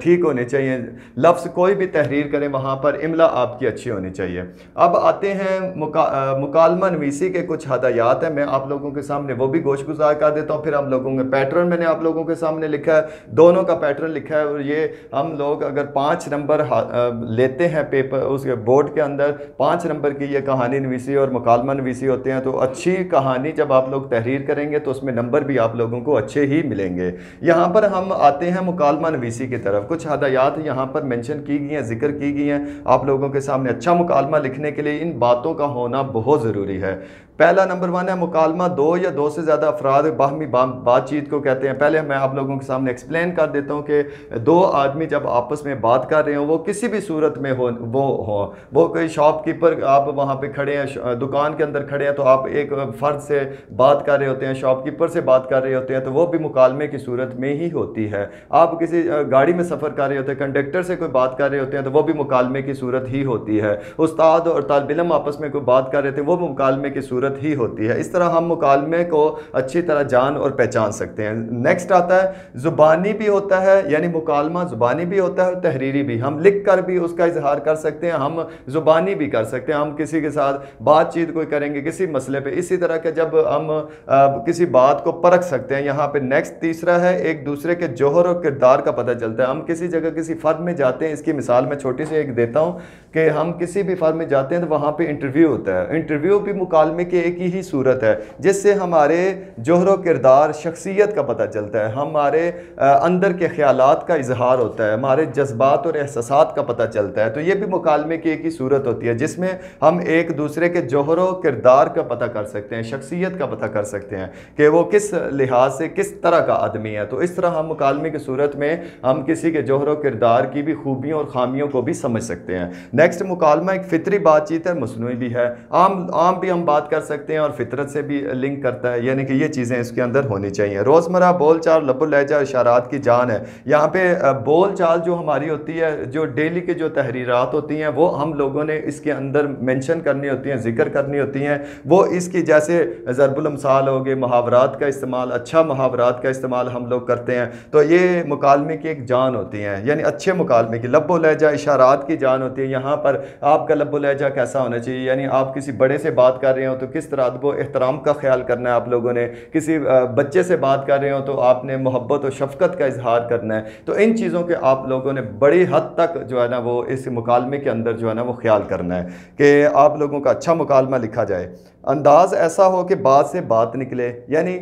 ٹھیک ہونے چاہیے، لفظ کوئی بھی تحریر کریں وہاں پر املا آپ کی اچھی ہونی چاہیے۔ اب آتے ہیں مکالمہ نویسی کے کچھ ہدایات ہیں، میں آپ لوگوں کے سامنے وہ بھی گوش گزار کر دیتا ہوں۔ پھر ہم لوگوں کے پیٹرن میں نے آپ لوگوں کے سامنے لکھا ہے، دونوں کا پیٹرن لکھا ہے، اور یہ ہم لوگ اگر 5 نمبر لیتے ہیں پیپر اس کے بورڈ کے اندر، 5 نمبر کی یہ کہانی نویسی اور مکالمہ نویسی ہوتے ہیں، تو اچھی کہانی جب آپ لوگ تحریر کریں گے تو اس میں نمبر بھی آپ لوگوں کو اچھے ہی ملیں گے۔ یہاں پر ہم آتے ہیں مکالمہ نویسی کی طرف، کچھ ہدایات یہاں پر مینشن کی گئی ہیں، ذکر کی گئی ہیں آپ لوگوں کے سامنے۔ اچھا مکالمہ لکھنے کے لیے ان باتوں کا ہونا بہت ضروری ہے۔ پہلا نمبر 1 ہے مکالمہ 2 یا 2 سے زیادہ افراد باہمی بات چیت کو کہتے ہیں۔ پہلے میں آپ لوگوں کے سامنے ایکسپلین کر دیتا ہوں کہ 2 آدمی جب آپس میں بات کر رہے ہوں، وہ کسی بھی صورت میں وہ کوئی شاپ کیپر، آپ وہاں پہ کھڑے ہیں، دکان کے اندر کھڑے ہیں، تو آپ ایک فرد سے بات کر رہے ہوتے ہیں، شاپ کیپر سے بات کر رہے ہوتے ہیں، تو وہ بھی مکالمے کی صورت میں ہی ہوتی ہے۔ آپ کسی گاڑی میں سفر کر رہے ہوتے ہیں، کنڈکٹر سے کوئی بات کر رہے ہوتے ہیں، تو وہ بھی مکالمے کی صورت ہی ہوتی ہے۔ استاد اور طالب علم آپس میں کوئی بات کر رہے تھے، وہ بھی مکالمے کی صورت ہی ہوتی ہے۔ اس طرح ہم مکالمے کو اچھی طرح جان اور پہچان سکتے ہیں۔ نیکسٹ آتا ہے زبانی بھی ہوتا ہے، یعنی مکالمہ زبانی بھی ہوتا ہے اور تحریری بھی، ہم لکھ کر بھی اس کا اظہار کر سکتے ہیں، ہم زبانی بھی کر سکتے ہیں، ہم کسی کے ساتھ بات چیت کوئی کریں گے کسی مسئلے پہ، اسی طرح کہ جب ہم کسی بات کو پرکھ سکتے ہیں۔ یہاں پہ نیکسٹ تیسرا ہے ایک دوسرے کے جوہر اور کردار کا پتہ چلتا ہے۔ ہم کسی جگہ کسی فرد میں جاتے ہیں، اس کی مثال میں چھوٹی سی ایک دیتا ہوں کہ ہم کسی بھی فرد میں جاتے ہیں تو وہاں پہ انٹرویو ہوتا ہے، انٹرویو بھی مکالمے کی ایک ہی صورت ہے، جس سے ہمارے جوہر و کردار شخصیت کا پتہ چلتا ہے، ہمارے اندر کے خیالات کا اظہار ہوتا ہے، ہمارے جذبات اور احساسات کا پتہ چلتا ہے۔ تو یہ بھی مکالمے کی ایک ہی صورت ہوتی ہے جس میں ہم ایک دوسرے کے جوہر و کردار کا پتہ کر سکتے ہیں، شخصیت کا پتہ کر سکتے ہیں کہ وہ کس لحاظ سے کس طرح کا آدمی ہے۔ تو اس طرح ہم مکالمے کی صورت میں ہم کسی کے جوہر و کردار کی بھی خوبیوں اور خامیوں کو بھی سمجھ سکتے ہیں۔ نیکسٹ مکالمہ ایک فطری بات چیت ہے، مصنوعی بھی ہے، عام بھی ہم بات کر سکتے ہیں اور فطرت سے بھی لنک کرتا ہے، یعنی کہ یہ چیزیں اس کے اندر ہونی چاہیے۔ روزمرہ بول چال، لب و لہجہ، اشارات کی جان ہے۔ یہاں پہ بول چال جو ہماری ہوتی ہے، جو ڈیلی کے جو تحریرات ہوتی ہیں، وہ ہم لوگوں نے اس کے اندر مینشن کرنی ہوتی ہیں، ذکر کرنی ہوتی ہیں۔ وہ اس کی جیسے ضرب الامثال ہو گئے، محاورات کا استعمال، اچھا محاورات کا استعمال ہم لوگ کرتے ہیں، تو یہ مکالمے کی ایک جان ہوتی ہیں، یعنی اچھے مکالمے کی۔ لب و لہجہ، اشارات کی جان ہوتی ہے۔ یہاں پر آپ کا لب و لہجہ کیسا ہونا چاہیے، یعنی آپ کسی بڑے سے بات کر رہے ہو تو کس طرح ادب و احترام کا خیال کرنا ہے آپ لوگوں نے، کسی بچے سے بات کر رہے ہو تو آپ نے محبت و شفقت کا اظہار کرنا ہے۔ تو ان چیزوں کے آپ لوگوں نے بڑی حد تک جو ہے نا وہ اس مکالمے کے اندر جو ہے نا وہ خیال کرنا ہے کہ آپ لوگوں کا اچھا مکالمہ لکھا جائے۔ انداز ایسا ہو کہ بات سے بات نکلے، یعنی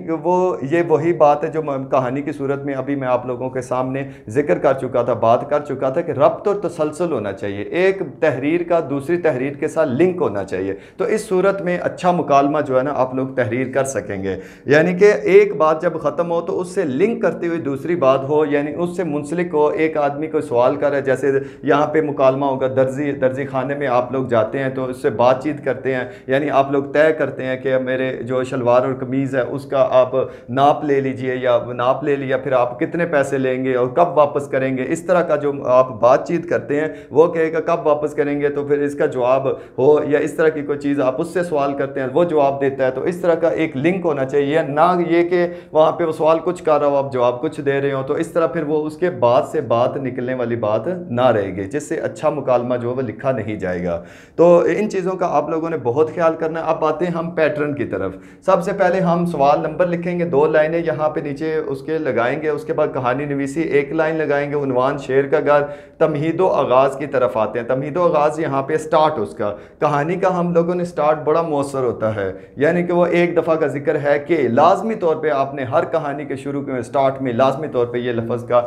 یہ وہی بات ہے جو کہانی کی صورت میں ابھی میں آپ لوگوں کے سامنے ذکر کر چکا تھا، بات کر چکا تھا کہ ربط اور تسلسل ہونا چاہیے، ایک تحریر کا دوسری تحریر کے ساتھ لنک ہونا چاہیے۔ تو اس صورت میں اچھا مکالمہ جو ہے نا آپ لوگ تحریر کر سکیں گے، یعنی کہ ایک بات جب ختم ہو تو اس سے لنک کرتی ہوئی دوسری بات ہو، یعنی اس سے منسلک ہو۔ ایک آدمی کو سوال کرے، جیسے یہاں پہ مکالمہ ہوگا، درزی خانے میں آپ لوگ جاتے ہیں تو اس سے بات چیت کرتے ہیں، یعنی آپ لوگ طے کرتے ہیں کہ میرے جو شلوار اور قمیض ہے اس کا آپ ناپ لے لیجئے، یا ناپ لے لیا، پھر آپ کتنے پیسے لیں گے اور کب واپس کریں گے۔ اس طرح کا جو آپ بات چیت کرتے ہیں، وہ کہے گا کب واپس کریں گے، تو پھر اس کا جواب ہو، یا اس طرح کی کوئی چیز آپ اس سے سوال کرتے ہیں وہ جواب دیتا ہے۔ تو اس طرح کا ایک لنک ہونا چاہیے، نہ یہ کہ وہاں پہ وہ سوال کچھ کر رہا ہو آپ جواب کچھ دے رہے ہو، تو اس طرح پھر وہ اس کے بعد سے بات نکلنے والی بات نہ رہے گی، جس سے اچھا مکالمہ جو ہے وہ لکھا نہیں جائے گا۔ تو ان چیزوں کا آپ لوگوں نے بہت خیال کرنا ہے۔ اب آتے ہیں ہم پیٹرن کی طرف۔ سب سے پہلے ہم سوال نمبر لکھیں گے، 2 لائنیں یہاں پہ نیچے اس کے لگائیں گے، اس کے بعد کہانی نویسی 1 لائن لگائیں گے، عنوان شعر کا گھر، تمہید و آغاز کی طرف آتے ہیں۔ تمہید و آغاز یہاں پہ سٹارٹ، اس کا کہانی کا ہم لوگوں نے سٹارٹ بڑا مؤثر ہوتا ہے، یعنی کہ وہ ایک دفعہ کا ذکر ہے کہ لازمی طور پہ آپ نے ہر کہانی کے شروع میں سٹارٹ میں لازمی طور پہ یہ لفظ کا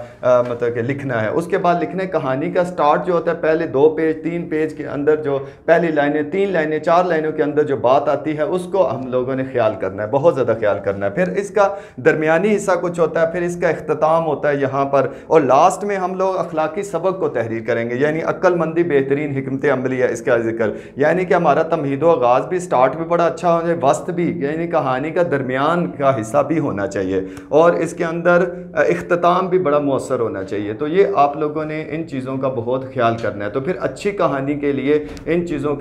مطلب کہ لکھنا ہے۔ اس کے بعد لکھنا ہے کہانی کا سٹارٹ جو ہوتا ہے، پہلے 2 پیج 3 پیج کے اندر جو پہلی لائنیں 3 لائنیں 4 لائنوں کے اندر جو بات آتی ہے اس کو ہم لوگوں نے خیال کرنا ہے، بہت زیادہ خیال کرنا ہے۔ پھر اس کا درمیانی حصہ کچھ ہوتا ہے، پھر اس کا اختتام ہوتا ہے یہاں پر، اور لاسٹ میں ہم لوگ اخلاقی سبق کو تحریر کریں گے، یعنی عقل مندی بہترین حکمت عملی ہے اس کا ذکر، یعنی کہ ہمارا تمہید و آغاز بھی سٹارٹ بھی بڑا اچھا ہو جائے، وسط بھی، یعنی کہانی کا درمیان کا حصہ بھی ہونا چاہیے، اور اس کے اندر اختتام بھی بڑا مؤثر ہونا چاہیے۔ تو یہ آپ لوگوں نے ان چیزوں کا بہت خیال کرنا ہے۔ تو پھر اچھی کہانی کے لیے ان چیزوں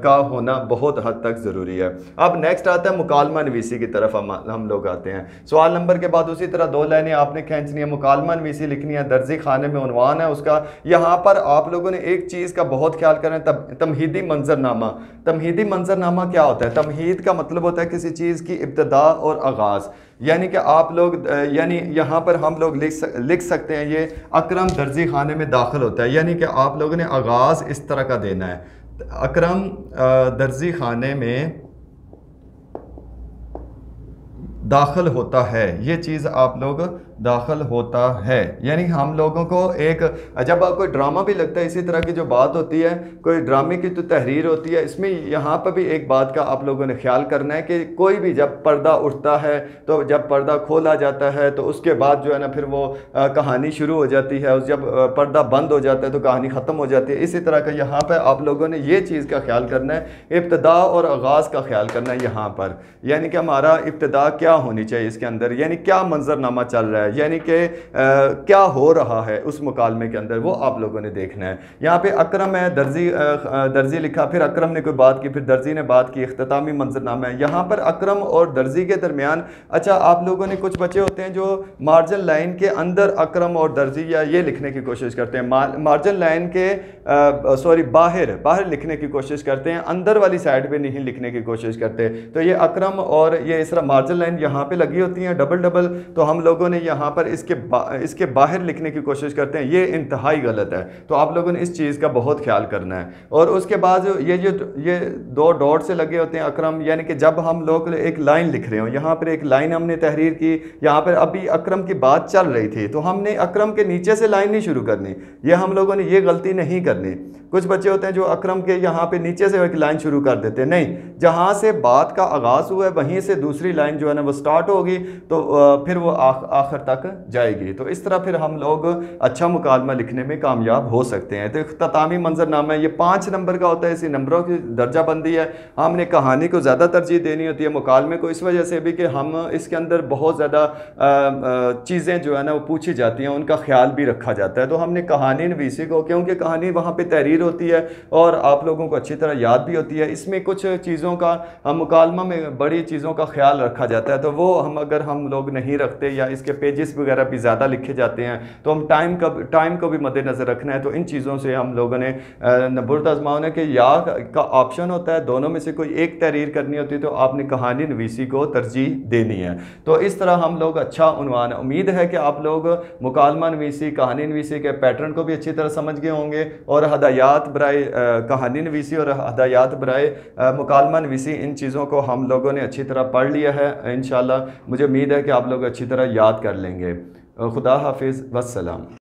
کا ہونا بہت حد تک ضروری ضروری ہے۔ اب نیکسٹ آتا ہے مکالمہ نویسی کی طرف ہم لوگ آتے ہیں۔ سوال نمبر کے بعد اسی طرح 2 لائنیں آپ نے کھینچنی ہے، مکالمہ نویسی لکھنی ہے، درزی خانے میں عنوان ہے اس کا۔ یہاں پر آپ لوگوں نے ایک چیز کا بہت خیال کریں، تمہیدی منظرنامہ۔ تمہیدی منظرنامہ کیا ہوتا ہے؟ تمہید کا مطلب ہوتا ہے کسی چیز کی ابتدا اور آغاز، یعنی کہ آپ لوگ یعنی یہاں پر ہم لوگ لکھ سکتے ہیں یہ اکرم درزی خانے میں داخل ہوتا ہے، یعنی کہ آپ لوگوں نے آغاز اس طرح کا دینا ہے، اکرم درزی خانے میں داخل ہوتا ہے، یہ چیز آپ لوگ داخل ہوتا ہے۔ یعنی ہم لوگوں کو ایک جب کوئی ڈرامہ بھی لگتا ہے اسی طرح کی جو بات ہوتی ہے، کوئی ڈرامے کی تو تحریر ہوتی ہے، اس میں یہاں پر بھی ایک بات کا آپ لوگوں نے خیال کرنا ہے کہ کوئی بھی جب پردہ اٹھتا ہے تو جب پردہ کھولا جاتا ہے تو اس کے بعد جو ہے نا پھر وہ کہانی شروع ہو جاتی ہے، جب پردہ بند ہو جاتا ہے تو کہانی ختم ہو جاتی ہے۔ اسی طرح کا یہاں پہ آپ لوگوں نے یہ چیز کا خیال کرنا ہے، ابتدا اور آغاز کا خیال کرنا ہے یہاں پر، یعنی کہ ہمارا ابتدا کیا ہونی چاہیے اس کے اندر، یعنی کیا منظرنامہ چل رہا ہے، یعنی کہ کیا ہو رہا ہے اس مکالمے کے اندر، وہ آپ لوگوں نے دیکھنا ہے۔ یہاں پہ اکرم ہے، درزی لکھا، پھر اکرم نے کوئی بات کی، پھر درزی نے بات کی، اختتامی منظرنامہ ہے۔ یہاں پر اکرم اور درزی کے درمیان اچھا آپ لوگوں نے کچھ بچے ہوتے ہیں جو مارجن لائن کے اندر اکرم اور درزی یا یہ لکھنے کی کوشش کرتے ہیں، مارجن لائن کے باہر لکھنے کی کوشش کرتے ہیں، اندر والی سائڈ پہ نہیں لکھنے کی کوشش کرتے۔ تو یہ اکرم اور یہ اس طرح مارجن لائن یہاں پہ لگی ہوتی ہیں ڈبل، تو ہم لوگوں نے یہاں پر اس کے باہر لکھنے کی کوشش کرتے ہیں، یہ انتہائی غلط ہے۔ تو آپ لوگوں نے اس چیز کا بہت خیال کرنا ہے۔ اور اس کے بعد یہ 2 ڈاٹ سے لگے ہوتے ہیں اکرم، یعنی کہ جب ہم لوگ ایک لائن لکھ رہے ہوں، یہاں پر ایک لائن ہم نے تحریر کی، یہاں پر ابھی اکرم کی بات چل رہی تھی تو ہم نے اکرم کے نیچے سے لائن نہیں شروع کرنی، یہ ہم لوگوں نے یہ غلطی نہیں کرنی۔ کچھ بچے ہوتے ہیں جو اکرم کے یہاں پہ نیچے سے ایک لائن شروع کر دیتے ہیں، نہیں، جہاں سے بات کا آغاز ہوا ہے وہیں سے دوسری لائن جو ہے نا وہ سٹارٹ ہوگی تو پھر وہ آخر تک جائے گی، تو اس طرح پھر ہم لوگ اچھا مکالمہ لکھنے میں کامیاب ہو سکتے ہیں۔ تو اختتامی منظرنامہ یہ 5 نمبر کا ہوتا ہے، اسی نمبروں کی درجہ بندی ہے۔ ہم نے کہانی کو زیادہ ترجیح دینی ہوتی ہے مکالمے کو، اس وجہ سے بھی کہ ہم اس کے اندر بہت زیادہ چیزیں جو ہے نا وہ پوچھی جاتی ہیں، ان کا خیال بھی رکھا جاتا ہے۔ تو ہم نے کہانی نویسی کو، کیونکہ کہانی وہاں پہ تحریر ہوتی ہے اور آپ لوگوں کو اچھی طرح یاد بھی ہوتی ہے، اس میں کچھ چیزوں کا مکالمہ میں بڑی چیزوں کا خیال رکھا جاتا ہے، تو وہ اگر ہم لوگ نہیں رکھتے یا اس کے پیجز وغیرہ بھی زیادہ لکھے جاتے ہیں تو ہم ٹائم کو بھی مد نظر رکھنا ہے۔ تو ان چیزوں سے ہم لوگوں نے برد آزماؤں ہے کہ یا کا آپشن ہوتا ہے، دونوں میں سے کوئی ایک تحریر کرنی ہوتی ہے تو آپ نے کہانی نویسی کو ترجیح دینی ہے۔ تو اس طرح ہم لوگ اچھا عنوان، امید ہے کہ آپ لوگ مکالمہ نویسی، کہانی نویسی کے پیٹرن کو بھی اچھی طرح سمجھ گئے ہوں گے، اور ہدایات برائے کہانی نویسی اور ہدایات برائے مکالمہ نویسی، ان چیزوں کو ہم لوگوں نے اچھی طرح پڑھ لیا ہے۔ انشاءاللہ مجھے امید ہے کہ آپ لوگ اچھی طرح یاد کر لیں گے۔ خدا حافظ، والسلام۔